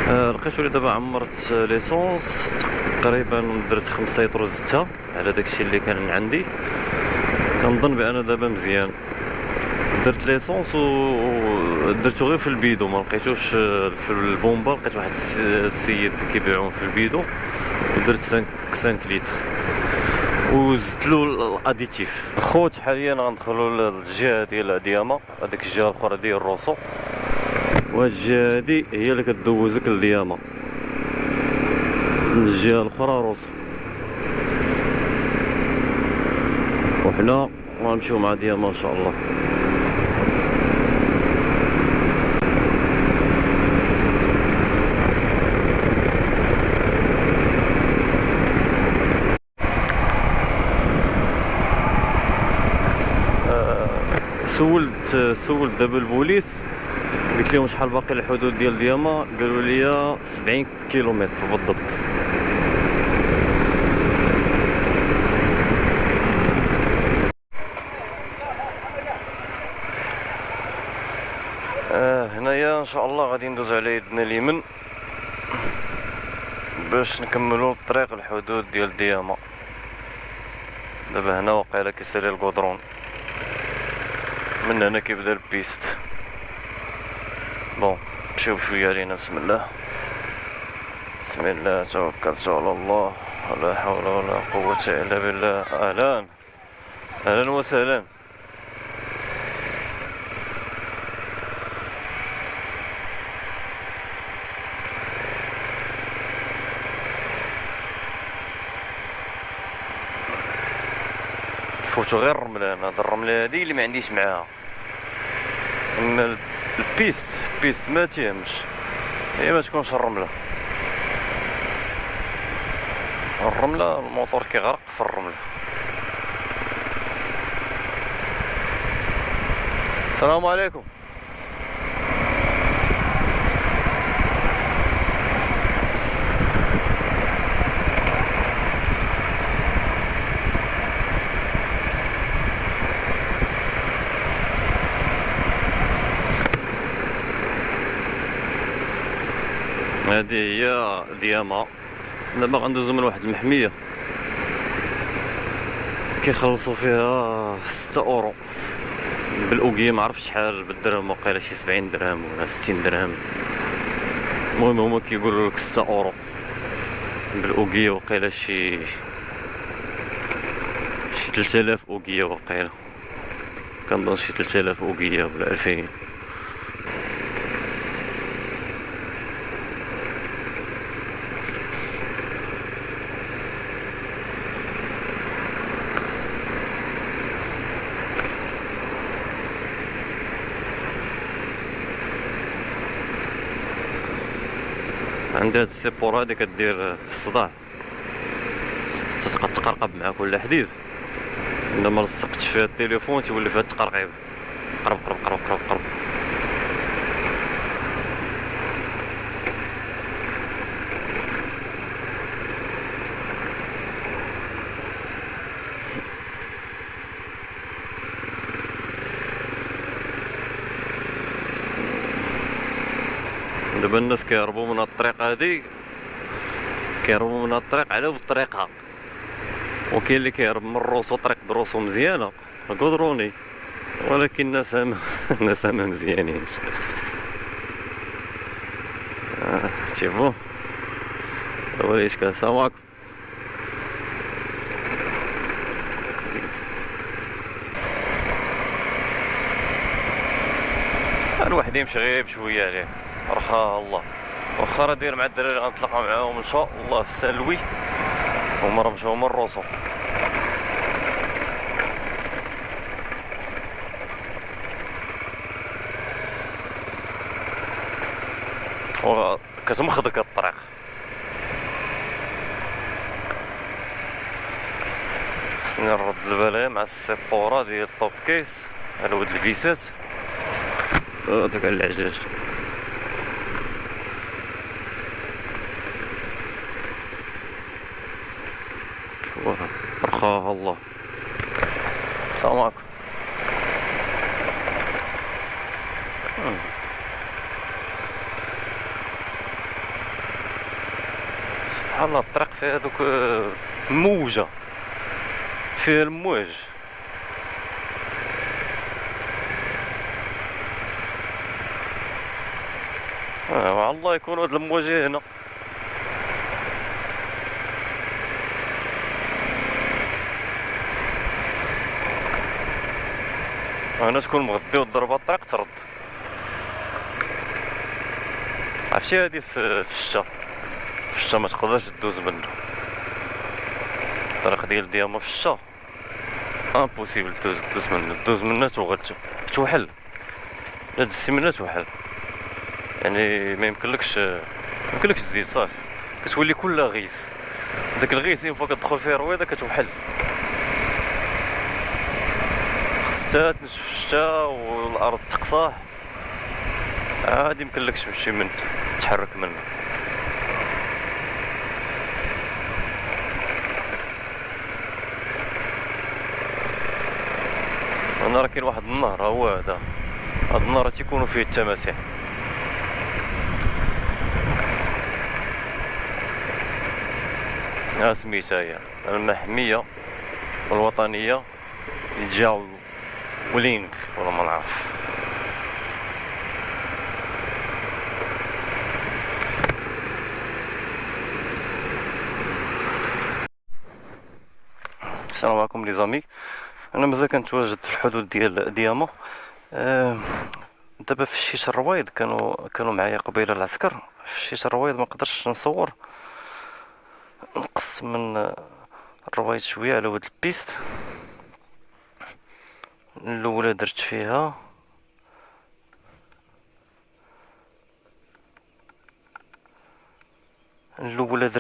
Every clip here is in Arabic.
لقيت ولي دابا عمرت ليسونس تقريبا درت 5 يطرو زدتها على داكشي اللي كان عندي. كنظن بان دابا مزيان. درت ليسونس و درتو غير في البيدو، ما لقيتوش في البومبا. لقيت واحد السيد كيبيعون في البيدو ودرت 5 لتر وزدت له الاديتيف. خوت حاليا غندخلوا للجهه ديال دياما، هذيك الجهه الاخرى ديال روسو، وهاد الجهه هادي هي اللي كدوزك لدياما، الجهه الاخرى روسو. وحنا غنمشيو مع دياما ان شاء الله. سولت دابا البوليس، قلت لهم شحال باقي الحدود ديال دياما، قالوا لي 70 كيلومتر بالضبط. هنايا ان شاء الله غادي ندوز على يدنا اليمن باش نكملوا الطريق الحدود ديال دياما. دابا هنا واقيلا كيسالي الكودرون، من هنا كيبدا البيست. بون نمشيو بشويه علينا. بسم الله بسم الله توكلت على الله، لا حول ولا قوة الا بالله. اهلا اهلا وسهلا. فوتو غير الرملة، انا هاد الرملة هادي اللي ما عنديش معاها. اما البيست ما تيهمش، هي ما تكونش الرملة. الموتور كيغرق في الرملة. السلام عليكم. هذه هي دياما. دابا غندوزو من واحد المحمية كيخلصوا فيها 6 اورو بالاوكية، معرفتش شحال بالدرهم، واقيلا شي 70 درهم ولا 60 درهم. المهم هما كيقولوا لك 6 اورو بالاوكية، واقيلا شي 3000 اوكية، واقيلا كنظن شي 3000 اوكية ولا 2000. عند هاد السيبور هادي كدير الصداع، تبقى تقرقب مع كل حديث. الا ما لصقتش فيها التليفون تولي فيها التقرقيب، قرب قرب قرب قرب قرب. دابا الناس كيهربوا من الطريق هادي، كيهربوا من الطريق على بالطريقه، وكاين اللي كيهرب من روسو، طريق دروسو مزيانه كودروني، ولكن الناس الناس ما مزيانينش. تيبو هو الاشكال. السلام عليكم. الواحد يمشي غير بشويه عليه، رخا الله. واخا راه داير مع الدراري غنتلاقى معاهم ان شاء الله في سان-لوي، هما راه مشاو من روسو. كتمخضك الطريق. خصني نرد البال مع السيبورا ديال الطوب كيس على ود الفيسات هذاك العجاج. رخاها الله. السلام عليكم. سبحان الله الطريق فيها دوك موجة، فيها المواج. وعلى الله يكون هاد المواج هنا. هنا تكون مغدي وضربة الطريق ترد. عرفتي هادي في الشتا، في الشتا ما تقدرش دوز منه. الطريق ديال دياما في الشتا امبوسيبل دوز منه توحل. لا دزتي منه توحل، يعني ما يمكنلكش تزيد صافي، كتولي كلها غيس. داك الغيس اين فوا كتدخل فيه رويضه كتوحل، خصها تنشف في الشتا والارض تقصاح، عادي يمكنلكش تمشي من تحرك منه. انا راه كاين واحد النهر، هو هذا، هاد النهر تيكونوا فيه التماسيح. ها سميتها هي المحمية الوطنية جاو ولينغ ولا ما نعرف. السلام عليكم لي زامي، انا مازال كنتواجد في الحدود ديال دياما. دابا في الشيش الرويض كانوا معايا قبيله العسكر. في الشيش الرويض ما قدرتش نصور، نقص من الرويض شويه على ود البيست. الاولى درت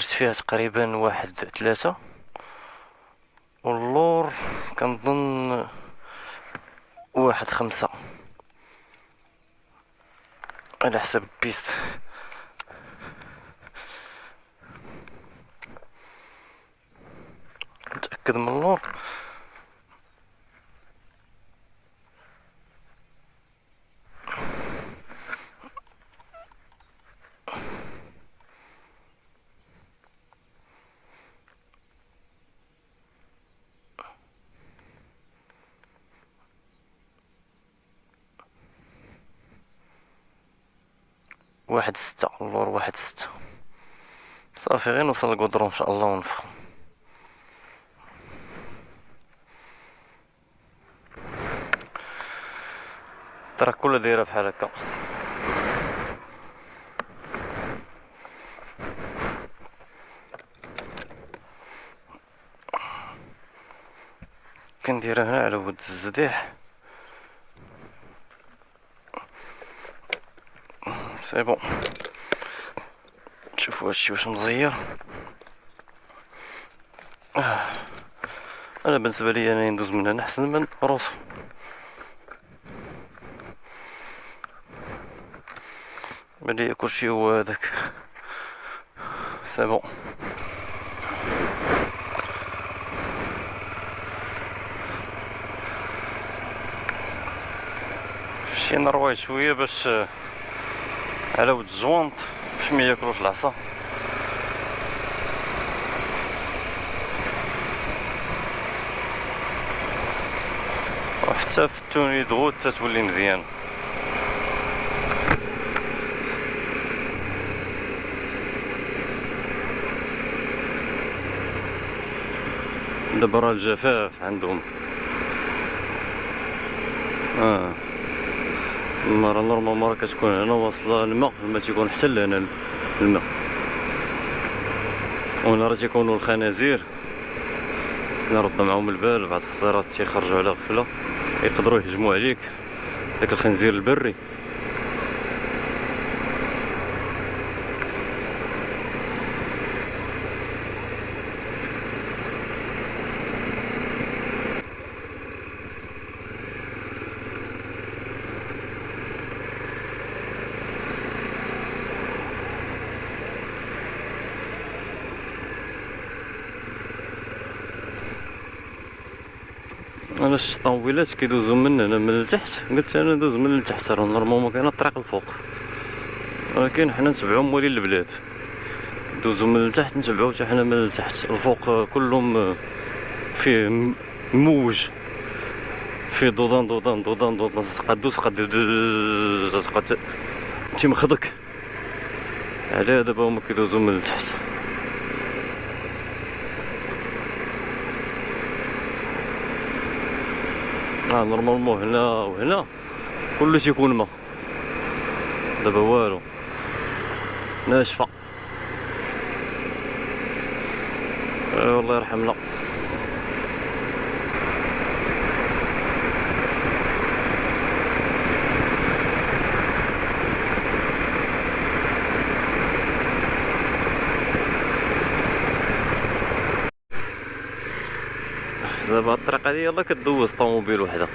فيها تقريبا 1-3، واللور كنظن 1-5 على حسب البيست. نتأكد من اللور. واحد 6 اللور 1-6 صافي. غير نوصل للقدرون ان شاء الله ونفخ. الطريق كلها دايره بحال هكا. كنديرها هنا على ود الزديح. سي بون، نشوفو هادشي واش مزير. انا بالنسبه لي انا ندوز من هنا احسن من روسو. بلي كلشي هو هداك. سي بون. مشي نروي شويه باش على ود الجوانط باش ما ياكلوش العصا. وحتى في التوني دغوت تتولي مزيان. دابا راه الجفاف عندهم. المرة نورمالمون راه كتكون هنا واصلة الماء تيكون حتى لهنا الماء. وهنا راه تيكونو الخنازير، خصنا نرد معاهم البال. بعض الخطيرات تيخرجوا على غفلة يقدروا يهجموا عليك، داك الخنزير البري. انا شفت الطوموبيلات كيدوزو من هنا من التحت، قلت انا ندوز من التحت، راه نورمالمون كاينه الطريق الفوق، ولكن حنا نتبعو موالين البلاد. ندوزو من التحت نتبعو حتى حنا من التحت. الفوق كلهم فيه موج، فيه دودان دودان دودان دودان، قدوس قد تيمخضك. علاه دابا هما كيدوزو من التحت. نورمالمون هنا وهنا كلشي يكون ما، دابا والو ناشفه. الله يرحمنا. دابا الطريق هادي يلاه كدوز طوموبيل وحده.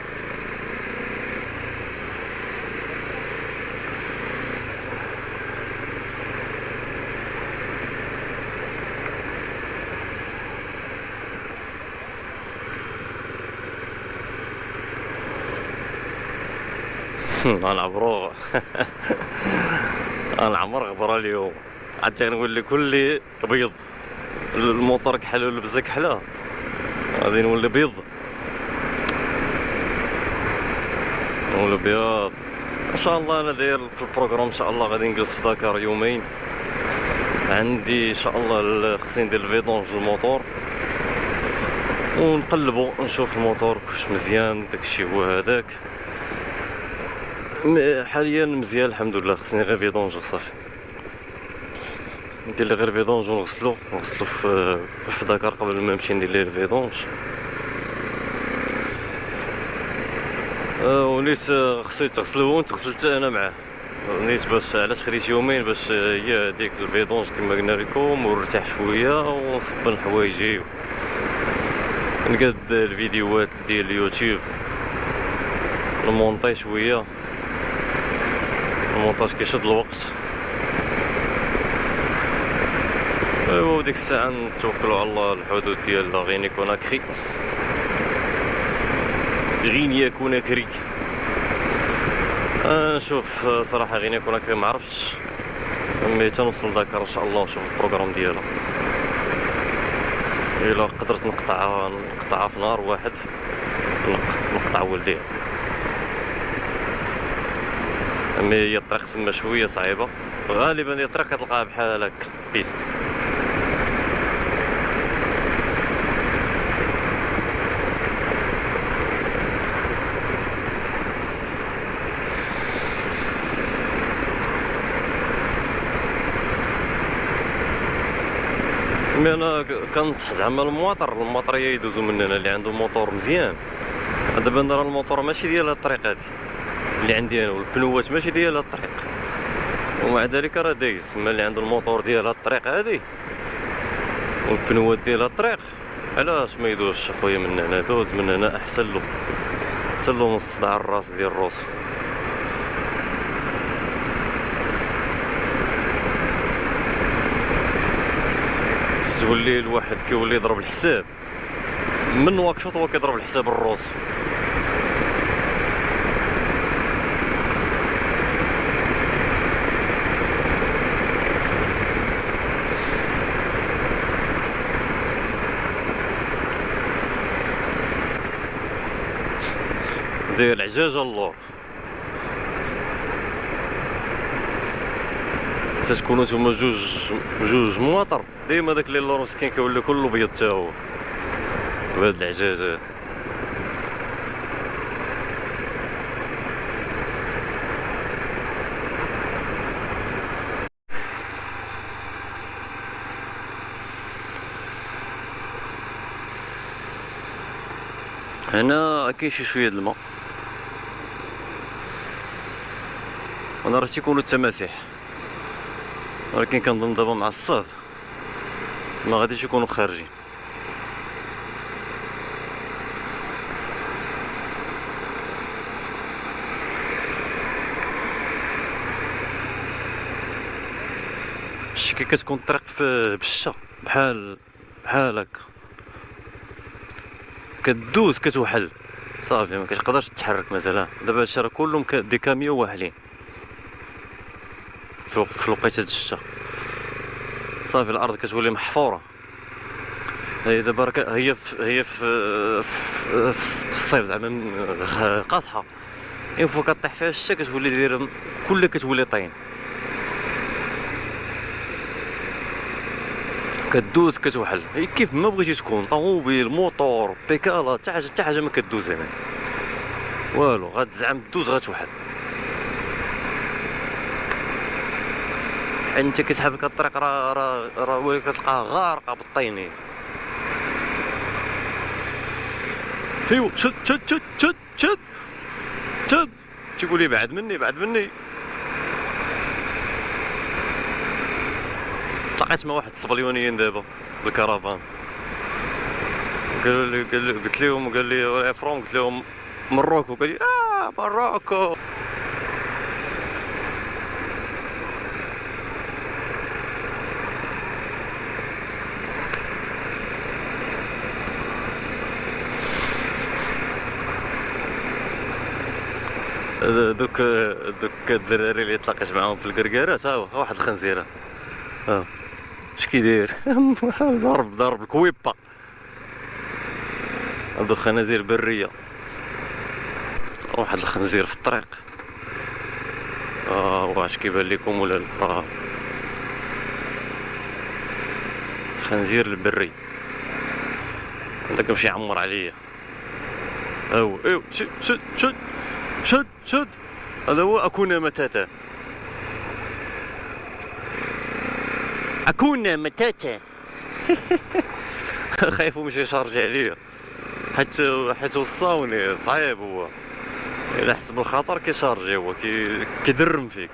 غنعبرو غنعمر غبره اليوم. عاد تنقول لك كلي بيض، الموطور كحل والبزه كحله، غادي نولي بيض نولي بياض ان شاء الله. انا داير في البروغرام ان شاء الله غادي نجلس في داكار يومين. عندي ان شاء الله خصني ندير الفيدونج الموطور ونقلبو نشوف الموطور كلش مزيان. داكشي هو هذاك حاليا مزيان الحمد لله. خصني غير فيدونج وصافي، ندير لي غير فيدونج ونغسلو في داكار قبل ما نمشي ندير ليه الفيدونج. ونيت خصو يتغسل هو ونتغسل حتى انا معاه. نيت باش علاش خديت يومين باش هي ديك الفيدونج كما قلنا لكم، ونرتاح شويه ونصبن حوايجي نقاد الفيديوهات ديال اليوتيوب، نمونطي شويه. المونتاج كيشد الوقت. ايوا ديك الساعه نتوكلوا على الله. الحدود ديال غيني كوناكري، غينيا كوناكري. نشوف صراحه غينيا كوناكري ما عرفتش، مي تنوصل لداكار ان شاء الله ونشوف البروغرام ديالها. الا قدرت نقطعها في نهار واحد نقطع ولديها. مي هي الطريق تما شويه صعيبه، غالبا هي الطريق كتلقاها بحال هكا بيست. مي انا كنصح زعما المواطريه يدوزو مننا اللي عنده موطور مزيان. دابا انا راه الموطور ماشي ديال هاد الطريق هادي اللي عندي انا، والبنوات ماشي ديال هاد الطريق، ومع ذلك راه دايز. ما اللي عنده الموطور ديال هاد الطريق هادي والبنوات ديال هاد الطريق، علاش ما يدوزش اخويا من هنا؟ دوز من هنا احسن له، احسن له من الصداع الراس ديال راسو. تولي الواحد كيولي يضرب الحساب من واكشوط، هو كيضرب الحساب الروس. داير العجاجه اللور. تتكونوا نتوما جوج مواطر، ديما داك اللي اللور مسكين كيولي كله بيض تا هو بهاد العجاجات. هنا كاين شي شويه د الماء، وانا راه تيكونوا التماسيح، ولكن كنظن دابا مع الصهد ما غاديش يكونوا خارجين. شتي كي كتكون الطريق في بالشتا بحال هكا، كدوز كتوحل صافي ما كتقدرش تتحرك مثلا. دابا هادشي راه كلهم دي كاميو واحلين في وقيته الشتا صافي الارض كتولي محفوره. هي دابا هي في الصيف زعما قاصحه، اين فوا كطيح فيها الشتا كتولي دايره كلها كتولي طين، كدوز كتوحل. هي كيف ما بغيتي تكون طوموبيل موطور بيكالا حتى حاجه ما كدوز هنا والو، غتزعم دوز غتوحل. انت كيسحبك الطريق راه كتلقاها غارقه بالطينين. ايوا شد شد شد شد شد شد، تيقول لي بعد مني بعد مني. تلاقيت مع واحد الصبليونيين دابا بالكرافان، قلت لهم، قال لي ولا فروم، قلت لهم مروكو، قال لي مروكو. دوك الدراري اللي تلاقيت معاهم في الكركارات، ها هو واحد الخنزيره، ها اش كيدير ضرب الكويبه. هادو خنازير بريه، واحد الخنزير في الطريق. واش كيبان لكم ولا لا؟ الخنزير البري هذاك مشي يعمر عليا. ايوا شد شد شد شد شد، هذا هو اكونا متاتا، اكونا متاتا. خايف مشي يشارجي عليا، حيت وصاوني صعيب هو، الا حس بالخطر كيشارجي، هو كيدرم فيك.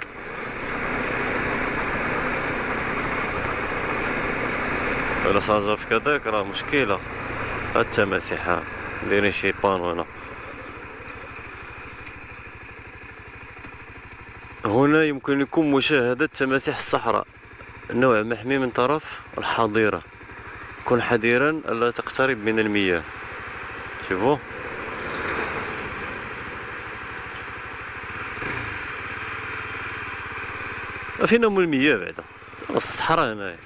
الا شارجا فيك هذاك راه مشكله. هاد التماسيح دايرين شي بانو هنا. هنا يمكنكم مشاهدة تماسيح الصحراء، نوع محمي من طرف الحظيرة، كن حذرا ألا تقترب من المياه. شوفوا فين هم المياه بعدا؟ الصحراء هنايا.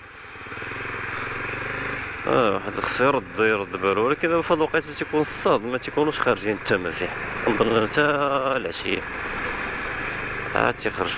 واحد الخص يرد بالو، ولكن في هاد الوقيته تيكون الصاد، ما تيكونوش خارجين التماسيح، كنظن حتى العشيه عاد تيخرج.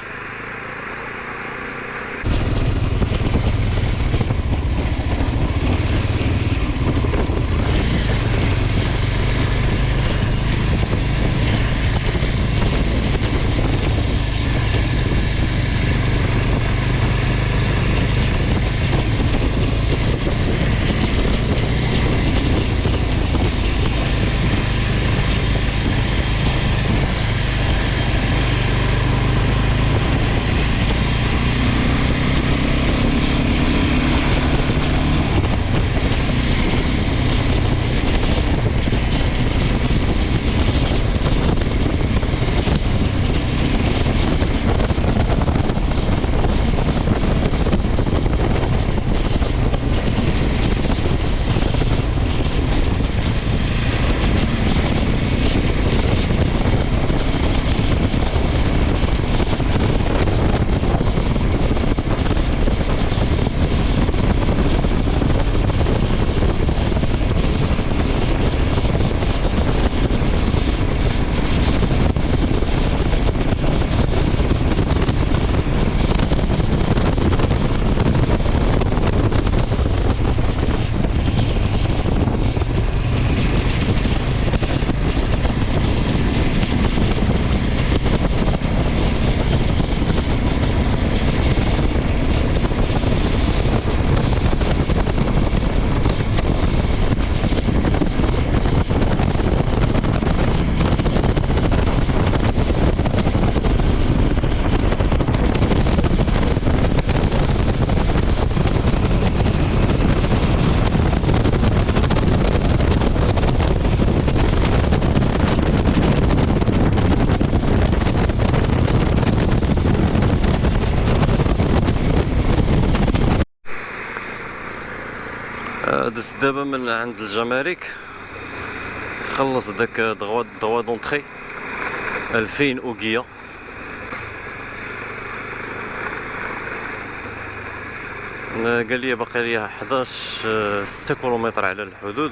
دزت دابا من عند الجمارك، خلص داك دغوا دونطخي 2000 اوغية. قال لي باقي لي 11 6 كيلومتر على الحدود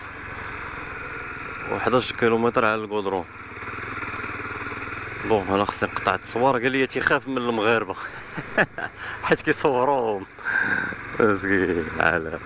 و11 كيلومتر على الكودرون. بون انا خصني نقطع التصوير. قال لي تيخاف من المغاربه حيت كيصوروهم مسكين على.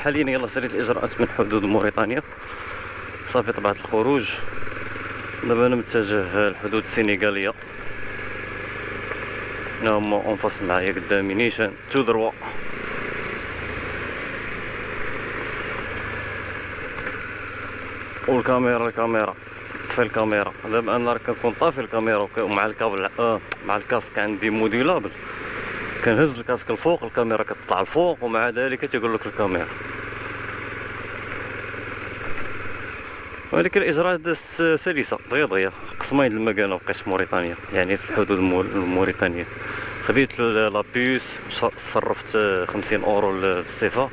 حاليا يلا سريت الاجراءات من حدود موريتانيا، صافي طبعت الخروج. دابا انا متجه الحدود السنغاليه، هما اونفاس معايا قدامي نيشان تو دروا. والكاميرا طفي الكاميرا. دابا انا راه كنكون طافي الكاميرا ومع الكابل مع الكاسك عندي موديلابل، كنهز الكاسك الفوق الكاميرا كتطلع الفوق، ومع ذلك تيقول لك الكاميرا. ولكن الاجراءات دازت سلسه دغيا قسمين المكانه وبقيت في موريتانيا، يعني في الحدود الموريتانيه. خديت لابيس، صرفت 50 اورو للصفه